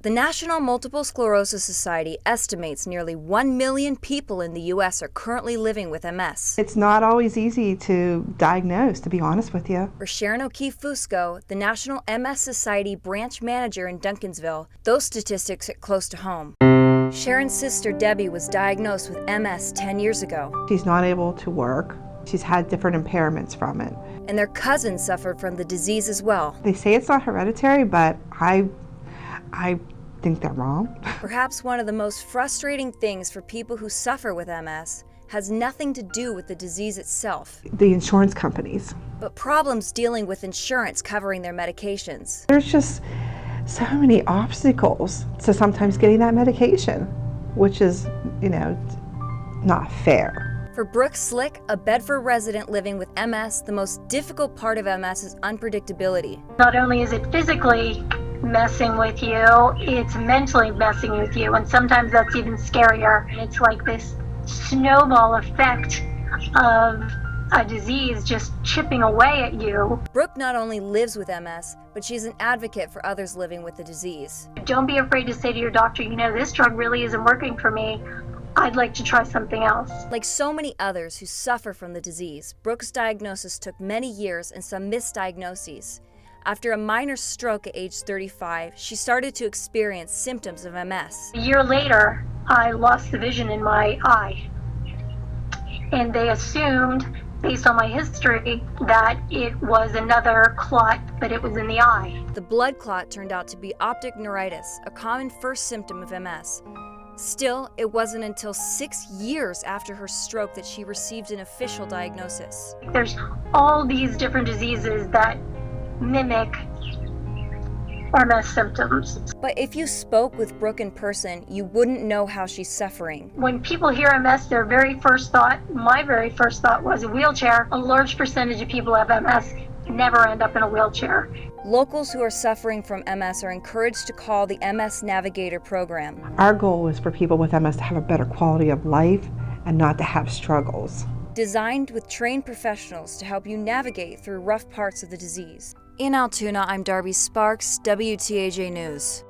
The National Multiple Sclerosis Society estimates nearly 1 million people in the U.S. are currently living with MS. It's not always easy to diagnose, to be honest with you. For Sharon O'Keefe Fusco, the National MS Society branch manager in Duncansville, those statistics hit close to home. Sharon's sister Debbie was diagnosed with MS 10 years ago. She's not able to work. She's had different impairments from it. And their cousin suffered from the disease as well. They say it's not hereditary, but I think they're wrong. Perhaps one of the most frustrating things for people who suffer with MS has nothing to do with the disease itself, The insurance companies. but problems dealing with insurance covering their medications. There's just so many obstacles to sometimes getting that medication, which is, not fair. For Brooke Slick, a Bedford resident living with MS, the most difficult part of MS is unpredictability. Not only is it physically messing with you, it's mentally messing with you, and sometimes that's even scarier. It's like this snowball effect of a disease just chipping away at you. Brooke not only lives with MS, but she's an advocate for others living with the disease. Don't be afraid to say to your doctor, this drug really isn't working for me. I'd like to try something else. Like so many others who suffer from the disease, Brooke's diagnosis took many years and some misdiagnoses. After a minor stroke at age 35, she started to experience symptoms of MS. A year later, I lost the vision in my eye. And they assumed, based on my history, that it was another clot, but it was in the eye. The blood clot turned out to be optic neuritis, a common first symptom of MS. Still, it wasn't until 6 years after her stroke that she received an official diagnosis. There's all these different diseases that mimic MS symptoms. But if you spoke with Brooke in person, you wouldn't know how she's suffering. When people hear MS, my very first thought was a wheelchair. A large percentage of people who have MS never end up in a wheelchair. Locals who are suffering from MS are encouraged to call the MS Navigator program. Our goal is for people with MS to have a better quality of life and not to have struggles. Designed with trained professionals to help you navigate through rough parts of the disease. In Altoona, I'm Darby Sparks, WTAJ News.